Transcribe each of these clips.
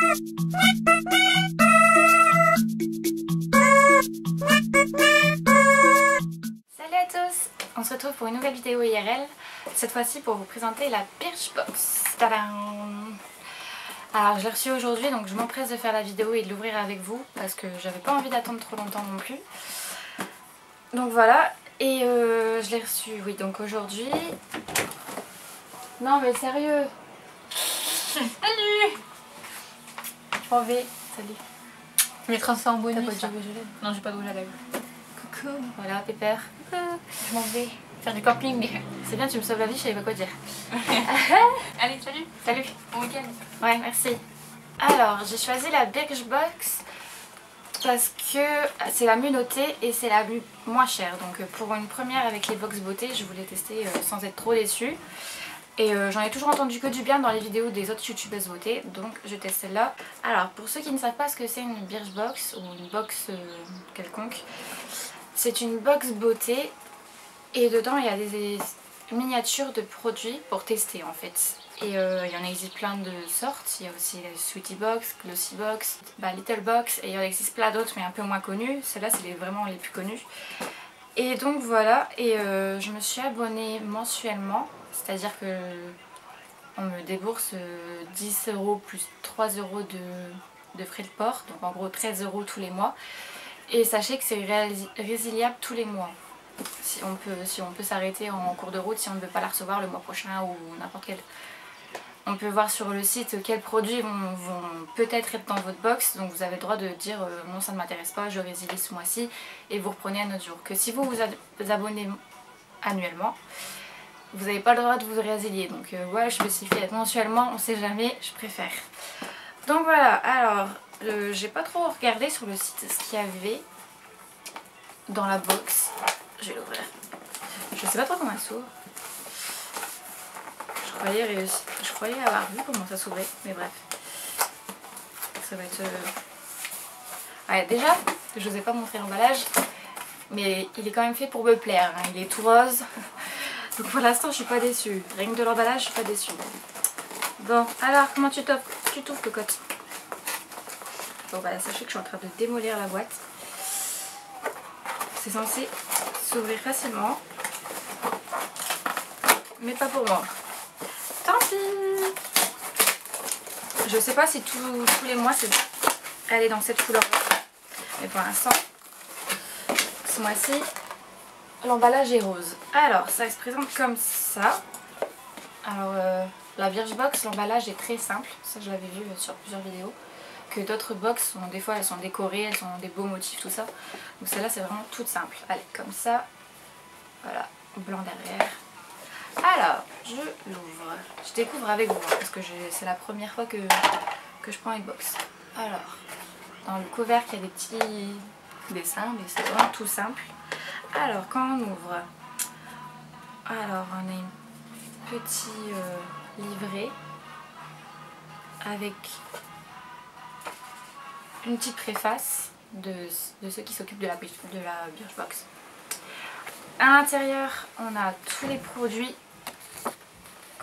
Salut à tous, on se retrouve pour une nouvelle vidéo IRL, cette fois-ci pour vous présenter la Birchbox. Tadam! Alors je l'ai reçue aujourd'hui, donc je m'empresse de faire la vidéo et de l'ouvrir avec vous parce que j'avais pas envie d'attendre trop longtemps non plus. Donc voilà, et je l'ai reçue, oui, donc aujourd'hui... Non mais sérieux! Salut! Je m'en vais, salut. Je mettrai ça en bonus. T'as pas de rouge à lèvres? Non, j'ai pas de rouge à lèvres. Coucou, voilà, Pépère. Coucou. Je m'en vais faire du camping. C'est bien, tu me sauves la vie, je savais pas quoi dire. Allez, salut. Salut. Bon week-end. Ouais, merci. Alors, j'ai choisi la Birchbox parce que c'est la mieux notée et c'est la moins chère. Donc pour une première avec les box beauté, je voulais tester sans être trop déçue. Et j'en ai toujours entendu que du bien dans les vidéos des autres youtubeuses beauté, donc je teste celle-là. Alors pour ceux qui ne savent pas ce que c'est une Birchbox ou une box quelconque, c'est une box beauté et dedans il y a des miniatures de produits pour tester en fait. Et il y en existe plein de sortes, il y a aussi la Sweetie Box, Glossy Box, Little Box et il y en existe plein d'autres mais un peu moins connues. Celles-là c'est vraiment les plus connues. Et donc voilà, et je me suis abonnée mensuellement, c'est-à-dire que on me débourse 10 € plus 3 € de frais de port, donc en gros 13 € tous les mois. Et sachez que c'est résiliable tous les mois. Si on peut s'arrêter en cours de route si on ne veut pas la recevoir le mois prochain ou n'importe quel. On peut voir sur le site quels produits vont peut-être être dans votre box, donc vous avez le droit de dire non ça ne m'intéresse pas, je résilie ce mois-ci et vous reprenez un autre jour. Que si vous vous abonnez annuellement, vous n'avez pas le droit de vous résilier, donc voilà, je spécifie mensuellement, on sait jamais, je préfère. Donc voilà, alors j'ai pas trop regardé sur le site ce qu'il y avait dans la box. Je vais l'ouvrir. Je sais pas trop comment elle s'ouvre. Je croyais avoir vu comment ça s'ouvrait, mais bref. Ça va être... Ouais, déjà, je vous ai pas montré l'emballage, mais il est quand même fait pour me plaire, hein. Il est tout rose. Donc pour l'instant, je suis pas déçue. Rien que de l'emballage, je suis pas déçue. Bon, alors, comment tu t'ouvres, cocotte? Bon, bah, sachez que je suis en train de démolir la boîte. C'est censé s'ouvrir facilement, mais pas pour moi. Tant pis. Je sais pas si tous les mois elle est dans cette couleur, mais pour l'instant, ce mois-ci, l'emballage est rose. Alors, ça se présente comme ça. Alors, la Birchbox, l'emballage est très simple. Ça, je l'avais vu sur plusieurs vidéos. Que d'autres box, des fois, elles sont décorées, elles ont des beaux motifs, tout ça. Donc celle-là, c'est vraiment toute simple. Allez, comme ça. Voilà, blanc derrière. Alors, je l'ouvre. Je découvre avec vous, parce que c'est la première fois que je prends une box. Alors, dans le couvercle, il y a des petits dessins, mais c'est vraiment tout simple. Alors, quand on ouvre, alors on a un petit livret avec une petite préface de ceux qui s'occupent de la Birchbox. À l'intérieur, on a tous les produits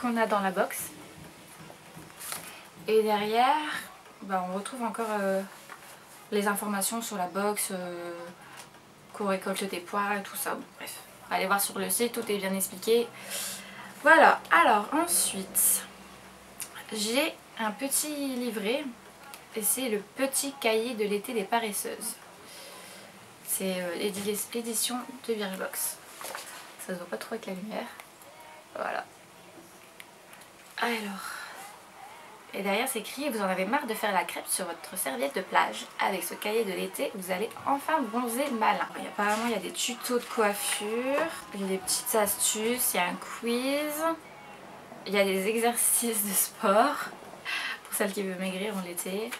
qu'on a dans la box. Et derrière, bah, on retrouve encore les informations sur la box, qu'on récolte des pois et tout ça. Bon, bref, allez voir sur le site, tout est bien expliqué. Voilà, alors ensuite, j'ai un petit livret. Et c'est le petit cahier de l'été des paresseuses. C'est l'édition de Birchbox. Ça se voit pas trop avec la lumière. Voilà. Alors. Et derrière c'est écrit: vous en avez marre de faire la crêpe sur votre serviette de plage. Avec ce cahier de l'été, vous allez enfin bronzer malin. Apparemment il y a des tutos de coiffure. Il y a des petites astuces. Il y a un quiz. Il y a des exercices de sport. Pour celles qui veulent maigrir en l'été.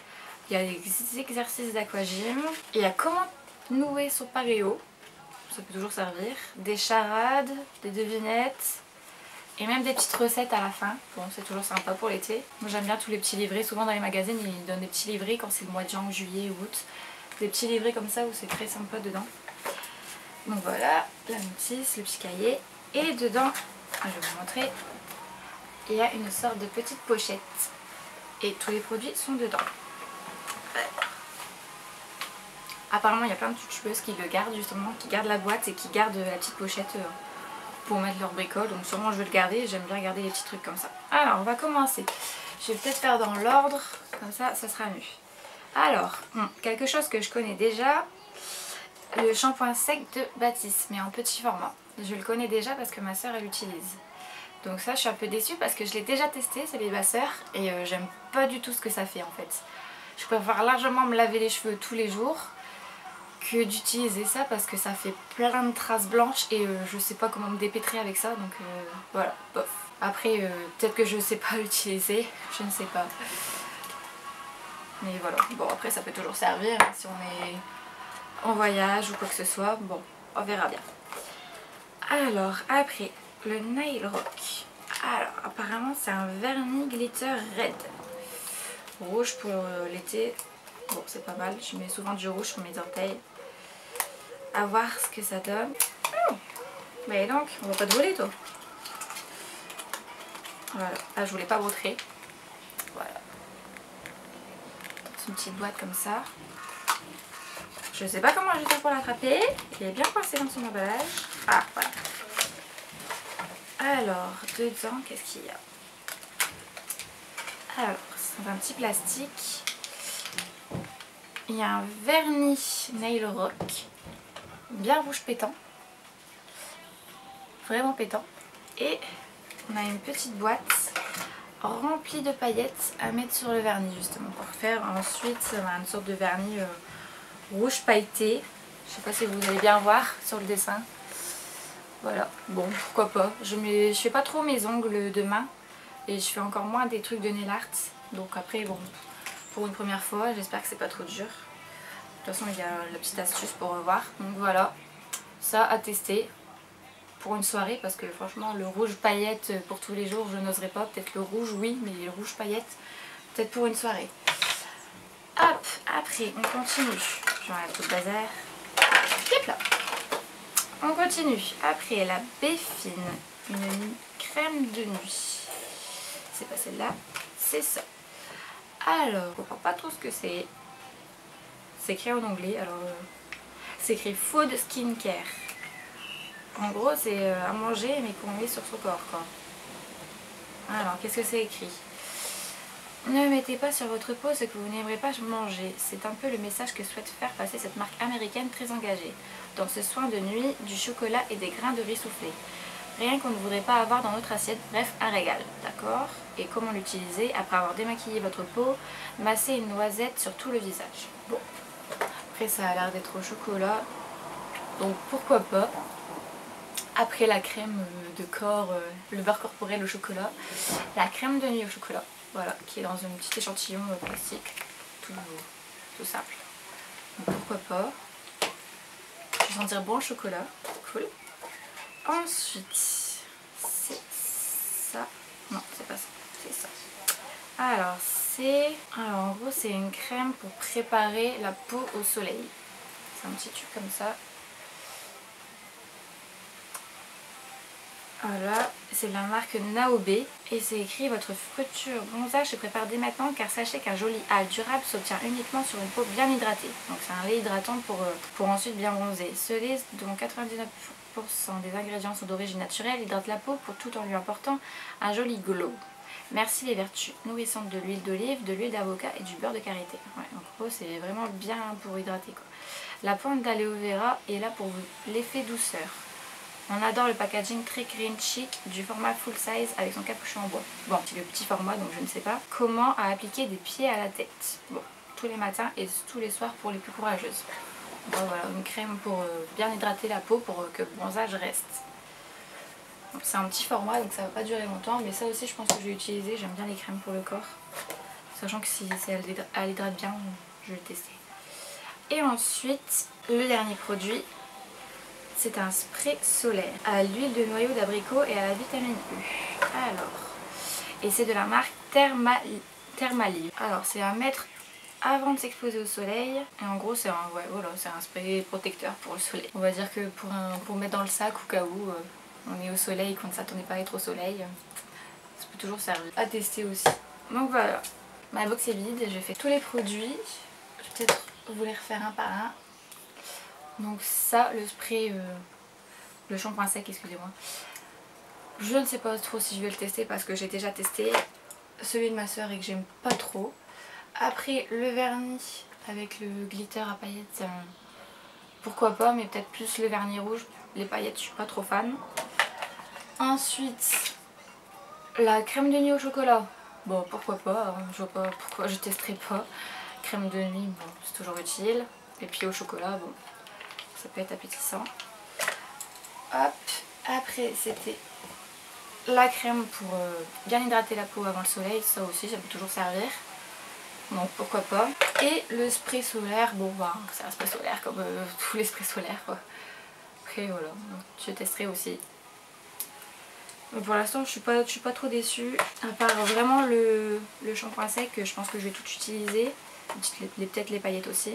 Il y a des exercices d'aquagym. Il y a comment nouer son paréo. Ça peut toujours servir. Des charades, des devinettes. Et même des petites recettes à la fin. Bon, c'est toujours sympa pour l'été. Moi j'aime bien tous les petits livrets. Souvent dans les magazines ils donnent des petits livrets quand c'est le mois de juin, juillet ou août. Des petits livrets comme ça où c'est très sympa dedans. Donc voilà, la notice, le petit cahier. Et dedans, je vais vous montrer, il y a une sorte de petite pochette. Et tous les produits sont dedans. Apparemment il y a plein de youtubeuses qui le gardent justement, qui gardent la boîte et qui gardent la petite pochette pour mettre leur bricole. Donc sûrement je vais le garder, j'aime bien garder les petits trucs comme ça. Alors on va commencer. Je vais peut-être faire dans l'ordre, comme ça sera mieux. Alors, quelque chose que je connais déjà, le shampoing sec de Baptiste, mais en petit format. Je le connais déjà parce que ma soeur elle l'utilise. Donc ça je suis un peu déçue parce que je l'ai déjà testé, c'est les Basseurs, et j'aime pas du tout ce que ça fait en fait. Je préfère largement me laver les cheveux tous les jours que d'utiliser ça parce que ça fait plein de traces blanches et je sais pas comment me dépêtrer avec ça, donc voilà, bof. Après peut-être que je sais pas l'utiliser, je ne sais pas. Mais voilà, bon après ça peut toujours servir hein, si on est en voyage ou quoi que ce soit, bon on verra bien. Alors après le Nail Rock, alors apparemment c'est un vernis glitter red. Rouge pour l'été, bon c'est pas mal, je mets souvent du rouge sur mes orteils. À voir ce que ça donne. Mais donc, on va pas te voler toi. Voilà, ah je voulais pas vautrer. Voilà. Dans une petite boîte comme ça. Je sais pas comment je vais faire pour l'attraper. Il est bien coincé dans son emballage. Ah voilà. Alors, dedans, qu'est-ce qu'il y a? Alors, c'est un petit plastique. Il y a un vernis Nail Rock. Bien rouge pétant. Vraiment pétant. Et on a une petite boîte remplie de paillettes à mettre sur le vernis justement pour faire ensuite une sorte de vernis rouge pailleté. Je sais pas si vous allez bien voir sur le dessin. Voilà, bon pourquoi pas. Je fais pas trop mes ongles de main et je fais encore moins des trucs de nail art. Donc après bon, pour une première fois j'espère que c'est pas trop dur. De toute façon il y a la petite astuce pour revoir. Donc voilà, ça à tester pour une soirée parce que franchement le rouge paillette pour tous les jours je n'oserais pas. Peut-être le rouge oui, mais le rouge paillette peut-être pour une soirée. Hop, après on continue. J'enlève tout le bazar. Hop là. On continue. Après la Béfine, une crème de nuit. C'est pas celle-là, c'est ça. Alors, je comprends pas trop ce que c'est. C'est écrit en anglais, alors c'est écrit Food Skincare. En gros c'est à manger mais qu'on met sur son corps quoi. Alors qu'est-ce que c'est écrit? Ne mettez pas sur votre peau ce que vous n'aimerez pas manger. C'est un peu le message que souhaite faire passer cette marque américaine très engagée. Dans ce soin de nuit, du chocolat et des grains de riz soufflés. Rien qu'on ne voudrait pas avoir dans notre assiette, bref un régal, d'accord? Et comment l'utiliser? Après avoir démaquillé votre peau, massez une noisette sur tout le visage. Bon, après ça a l'air d'être au chocolat, donc pourquoi pas. Après la crème de corps, le beurre corporel au chocolat, la crème de nuit au chocolat, voilà, qui est dans un petit échantillon plastique, tout simple. Donc pourquoi pas. Je vais sentir bon le chocolat, cool. Ensuite, c'est ça. Non, c'est pas ça, c'est ça. Alors, en gros, c'est une crème pour préparer la peau au soleil. C'est un petit tube comme ça. Voilà, c'est de la marque Naobe et c'est écrit votre futur bronzage se prépare dès maintenant car sachez qu'un joli hâle durable s'obtient uniquement sur une peau bien hydratée. Donc c'est un lait hydratant pour ensuite bien bronzer. Ce lait dont 99% des ingrédients sont d'origine naturelle hydrate la peau tout en lui apportant un joli glow. Merci les vertus nourrissantes de l'huile d'olive, de l'huile d'avocat et du beurre de karité. Ouais, en gros c'est vraiment bien pour hydrater quoi. La pointe d'aloe vera est là pour l'effet douceur. On adore le packaging très green chic du format full size avec son capuchon en bois. Bon, c'est le petit format donc je ne sais pas. Comment à appliquer des pieds à la tête. Bon, tous les matins et tous les soirs pour les plus courageuses. Bon, voilà, une crème pour bien hydrater la peau pour que le bronzage reste. C'est un petit format donc ça va pas durer longtemps, mais ça aussi je pense que je vais utiliser. J'aime bien les crèmes pour le corps. Sachant que si elle hydrate bien, je vais le tester. Et ensuite, le dernier produit. C'est un spray solaire à l'huile de noyau d'abricot et à la vitamine U. Alors, et c'est de la marque Thermalive. Alors, c'est à mettre avant de s'exposer au soleil. Et en gros, c'est un spray protecteur pour le soleil. On va dire que pour mettre dans le sac au cas où on est au soleil et qu'on ne s'attendait pas à être au soleil, ça peut toujours servir. À tester aussi. Donc voilà, ma box est vide. J'ai fait tous les produits. Je vais peut-être vous les refaire un par un. Donc ça, le spray, le shampoing sec, excusez-moi. Je ne sais pas trop si je vais le tester parce que j'ai déjà testé celui de ma soeur et que j'aime pas trop. Après le vernis avec le glitter à paillettes, pourquoi pas, mais peut-être plus le vernis rouge. Les paillettes, je suis pas trop fan. Ensuite, la crème de nuit au chocolat. Bon, pourquoi pas, hein, je vois pas pourquoi je testerai pas. Crème de nuit, bon, c'est toujours utile. Et puis au chocolat, bon, ça peut être appétissant. Hop, après c'était la crème pour bien hydrater la peau avant le soleil, ça aussi, ça peut toujours servir. Donc pourquoi pas. Et le spray solaire, bon bah c'est un spray solaire comme tous les sprays solaires quoi. Après voilà, je testerai aussi. Mais pour l'instant je suis pas trop déçue. À part vraiment le shampoing sec, je pense que je vais tout utiliser. Peut-être les paillettes aussi.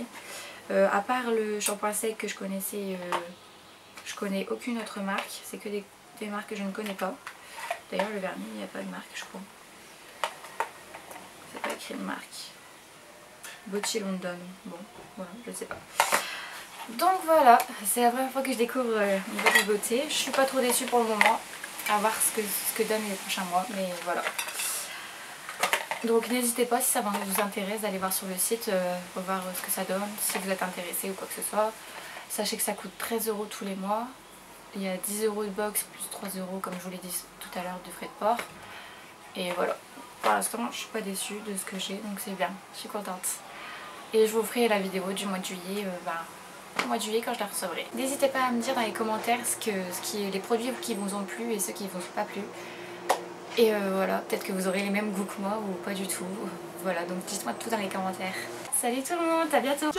À part le shampoing sec que je connaissais, je connais aucune autre marque. C'est que des marques que je ne connais pas. D'ailleurs le vernis, il n'y a pas de marque je crois. C'est pas écrit de marque. Bocci London, bon voilà, je sais pas. Donc voilà, c'est la première fois que je découvre une belle beauté. Je suis pas trop déçue pour le moment, à voir ce que donnent les prochains mois, mais voilà. Donc n'hésitez pas si ça vous intéresse d'aller voir sur le site, pour voir ce que ça donne, si vous êtes intéressé ou quoi que ce soit. Sachez que ça coûte 13 € tous les mois. Il y a 10 € de box plus 3 € comme je vous l'ai dit tout à l'heure de frais de port. Et voilà, pour l'instant je suis pas déçue de ce que j'ai, donc c'est bien, je suis contente. Et je vous ferai la vidéo du mois de juillet, au mois de juillet quand je la recevrai. N'hésitez pas à me dire dans les commentaires les produits qui vous ont plu et ceux qui vous ont pas plu. Et voilà, peut-être que vous aurez les mêmes goûts que moi ou pas du tout. Voilà, donc dites-moi tout dans les commentaires. Salut tout le monde, à bientôt.